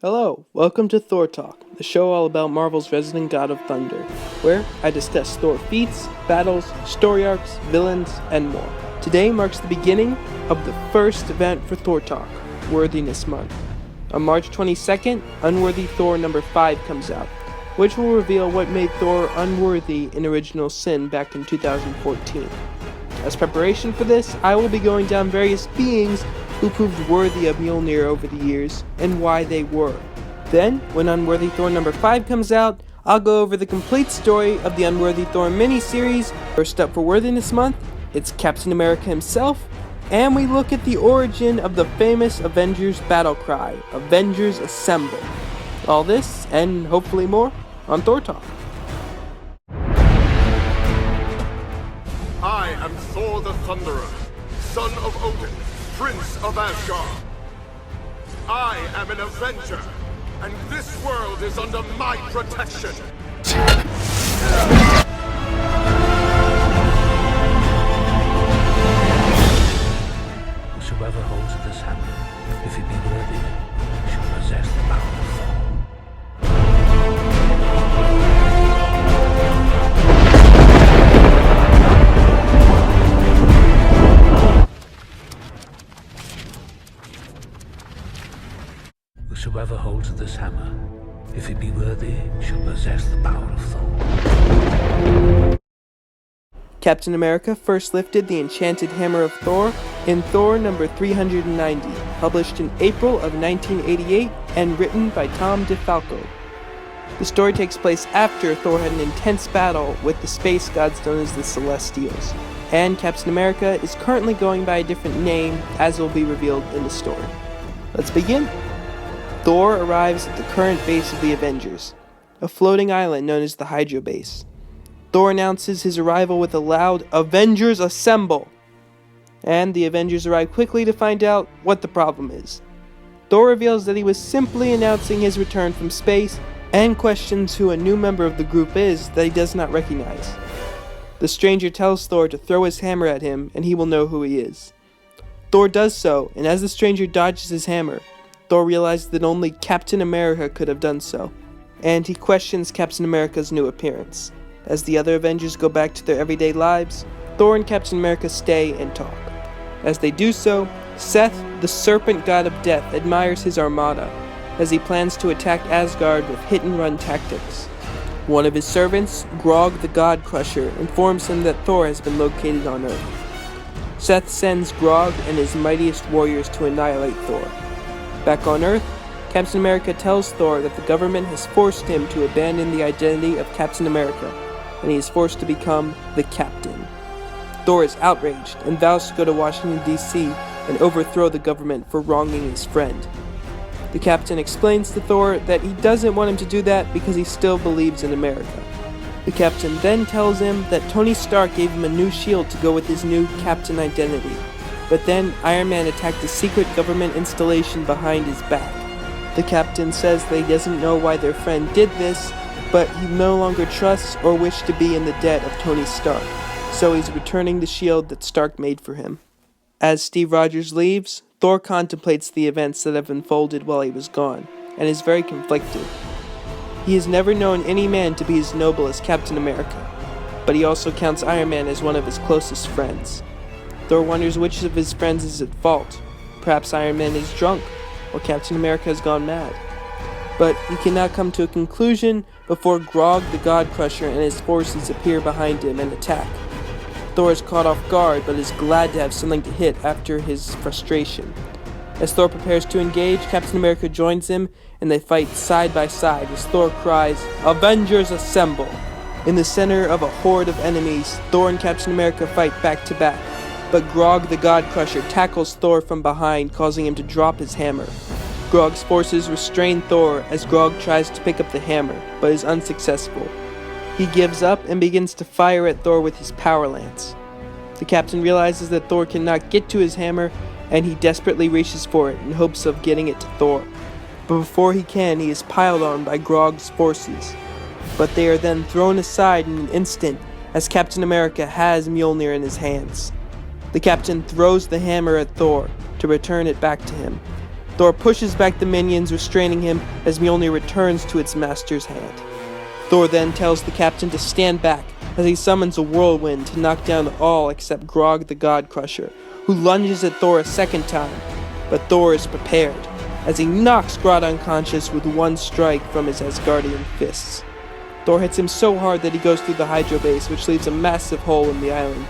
Hello, welcome to Thor Talk, the show all about Marvel's resident god of thunder, where I discuss Thor feats, battles, story arcs, villains, and more. Today marks the beginning of the first event for Thor Talk, Worthiness Month. On March 22nd, Unworthy Thor number 5 comes out, which will reveal what made Thor unworthy in Original Sin back in 2014. As preparation for this, I will be going down various beings who proved worthy of Mjolnir over the years, and why they were. Then, when Unworthy Thor number 5 comes out, I'll go over the complete story of the Unworthy Thor miniseries. First up for Worthiness Month, it's Captain America himself, and we look at the origin of the famous Avengers battle cry, Avengers Assemble. All this, and hopefully more, on Thor Talk. I am Thor the Thunderer, son of Odin, Prince of Asgard. I am an Avenger, and this world is under my protection. Whosoever holds this hammer, if he be worthy, shall possess the power of Thor. Whosoever holds this hammer, if he be worthy, shall possess the power of Thor. Captain America first lifted the enchanted hammer of Thor in Thor number 390, published in April of 1988 and written by Tom DeFalco. The story takes place after Thor had an intense battle with the space gods known as the Celestials, and Captain America is currently going by a different name, as will be revealed in the story. Let's begin. Thor arrives at the current base of the Avengers, a floating island known as the Hydra Base. Thor announces his arrival with a loud "Avengers Assemble!" and the Avengers arrive quickly to find out what the problem is. Thor reveals that he was simply announcing his return from space and questions who a new member of the group is that he does not recognize. The stranger tells Thor to throw his hammer at him and he will know who he is. Thor does so, and as the stranger dodges his hammer, Thor realizes that only Captain America could have done so, and he questions Captain America's new appearance. As the other Avengers go back to their everyday lives, Thor and Captain America stay and talk. As they do so, Seth, the serpent god of death, admires his armada, as he plans to attack Asgard with hit-and-run tactics. One of his servants, Grog the God Crusher, informs him that Thor has been located on Earth. Seth sends Grog and his mightiest warriors to annihilate Thor. Back on Earth, Captain America tells Thor that the government has forced him to abandon the identity of Captain America, and he is forced to become the Captain. Thor is outraged and vows to go to Washington, D.C. and overthrow the government for wronging his friend. The Captain explains to Thor that he doesn't want him to do that because he still believes in America. The Captain then tells him that Tony Stark gave him a new shield to go with his new Captain identity. But then Iron Man attacked a secret government installation behind his back. The Captain says that he doesn't know why their friend did this, but he no longer trusts or wishes to be in the debt of Tony Stark, so he's returning the shield that Stark made for him. As Steve Rogers leaves, Thor contemplates the events that have unfolded while he was gone, and is very conflicted. He has never known any man to be as noble as Captain America, but he also counts Iron Man as one of his closest friends. Thor wonders which of his friends is at fault. Perhaps Iron Man is drunk, or Captain America has gone mad. But he cannot come to a conclusion before Grog the God Crusher and his forces appear behind him and attack. Thor is caught off guard, but is glad to have something to hit after his frustration. As Thor prepares to engage, Captain America joins him, and they fight side by side as Thor cries, "Avengers Assemble!" In the center of a horde of enemies, Thor and Captain America fight back to back. But Grog the God Crusher tackles Thor from behind, causing him to drop his hammer. Grog's forces restrain Thor as Grog tries to pick up the hammer, but is unsuccessful. He gives up and begins to fire at Thor with his power lance. The Captain realizes that Thor cannot get to his hammer, and he desperately reaches for it in hopes of getting it to Thor. But before he can, he is piled on by Grog's forces. But they are then thrown aside in an instant, as Captain America has Mjolnir in his hands. The Captain throws the hammer at Thor to return it back to him. Thor pushes back the minions restraining him as Mjolnir returns to its master's hand. Thor then tells the captain to stand back as he summons a whirlwind to knock down all except Grog the God Crusher, who lunges at Thor a second time, but Thor is prepared as he knocks Grodd unconscious with one strike from his Asgardian fists. Thor hits him so hard that he goes through the Hydro base, which leaves a massive hole in the island.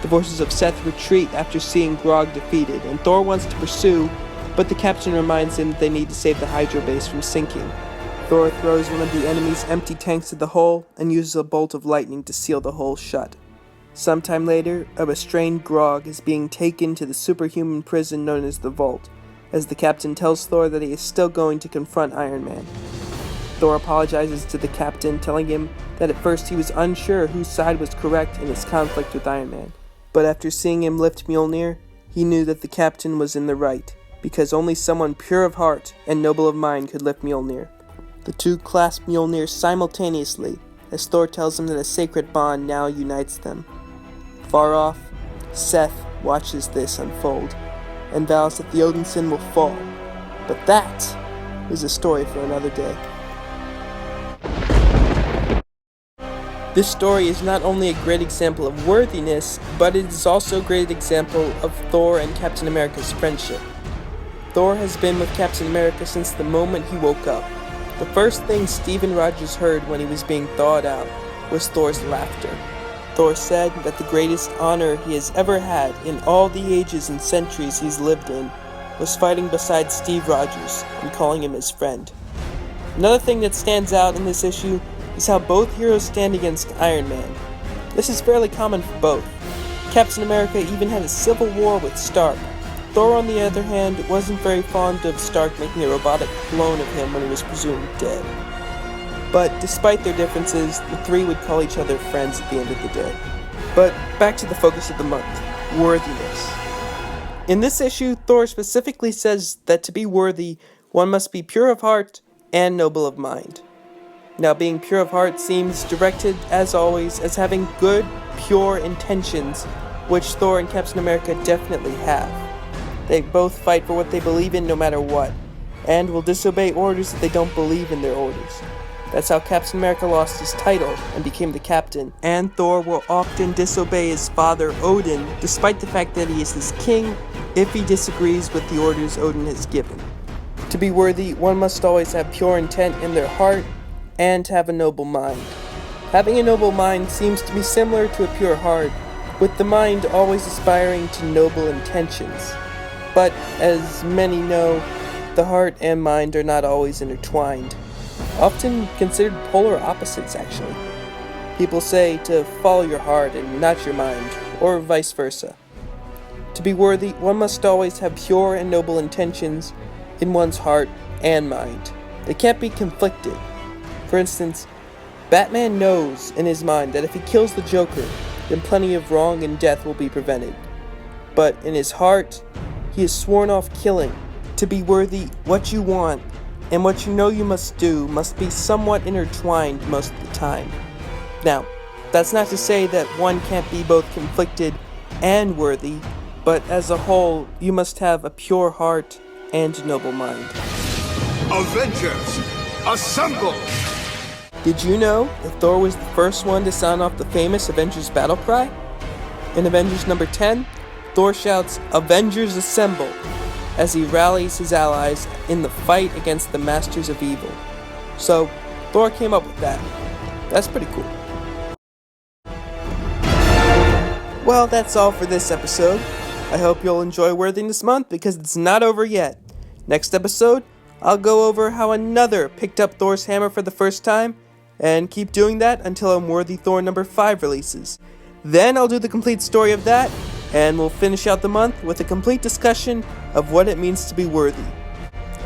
The forces of Seth retreat after seeing Grog defeated, and Thor wants to pursue, but the captain reminds him that they need to save the Hydro base from sinking. Thor throws one of the enemy's empty tanks at the hole and uses a bolt of lightning to seal the hole shut. Sometime later, a restrained Grog is being taken to the superhuman prison known as the Vault, as the captain tells Thor that he is still going to confront Iron Man. Thor apologizes to the captain, telling him that at first he was unsure whose side was correct in his conflict with Iron Man, but after seeing him lift Mjolnir, he knew that the captain was in the right, because only someone pure of heart and noble of mind could lift Mjolnir. The two clasp Mjolnir simultaneously, as Thor tells him that a sacred bond now unites them. Far off, Seth watches this unfold, and vows that the Odinson will fall. But that is a story for another day. This story is not only a great example of worthiness, but it is also a great example of Thor and Captain America's friendship. Thor has been with Captain America since the moment he woke up. The first thing Steven Rogers heard when he was being thawed out was Thor's laughter. Thor said that the greatest honor he has ever had in all the ages and centuries he's lived in was fighting beside Steve Rogers and calling him his friend. Another thing that stands out in this issue is how both heroes stand against Iron Man. This is fairly common for both. Captain America even had a civil war with Stark. Thor, on the other hand, wasn't very fond of Stark making a robotic clone of him when he was presumed dead. But despite their differences, the three would call each other friends at the end of the day. But back to the focus of the month, worthiness. In this issue, Thor specifically says that to be worthy, one must be pure of heart and noble of mind. Now, being pure of heart seems directed, as always, as having good, pure intentions, which Thor and Captain America definitely have. They both fight for what they believe in no matter what, and will disobey orders if they don't believe in their orders. That's how Captain America lost his title and became the captain, and Thor will often disobey his father Odin, despite the fact that he is his king, if he disagrees with the orders Odin has given. To be worthy, one must always have pure intent in their heart, and have a noble mind. Having a noble mind seems to be similar to a pure heart, with the mind always aspiring to noble intentions. But, as many know, the heart and mind are not always intertwined. Often considered polar opposites, actually. People say to follow your heart and not your mind, or vice versa. To be worthy, one must always have pure and noble intentions in one's heart and mind. They can't be conflicted. For instance, Batman knows in his mind that if he kills the Joker, then plenty of wrong and death will be prevented. But in his heart, he has sworn off killing. To be worthy, what you want and what you know you must do must be somewhat intertwined most of the time. Now, that's not to say that one can't be both conflicted and worthy, but as a whole, you must have a pure heart and a noble mind. Avengers Assemble! Did you know that Thor was the first one to sound off the famous Avengers battle cry? In Avengers number 10, Thor shouts, "Avengers Assemble!" as he rallies his allies in the fight against the Masters of Evil. So, Thor came up with that. That's pretty cool. Well, that's all for this episode. I hope you'll enjoy Worthiness Month because it's not over yet. Next episode, I'll go over how another picked up Thor's hammer for the first time, and keep doing that until Unworthy Thor number 5 releases. Then I'll do the complete story of that, and we'll finish out the month with a complete discussion of what it means to be worthy.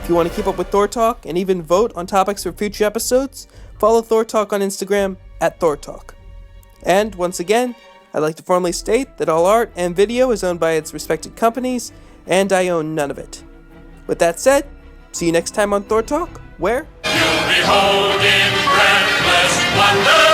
If you want to keep up with Thor Talk and even vote on topics for future episodes, follow Thor Talk on Instagram at Thor Talk. And once again, I'd like to formally state that all art and video is owned by its respected companies, and I own none of it. With that said, see you next time on Thor Talk, where You'll behold in breathless wonder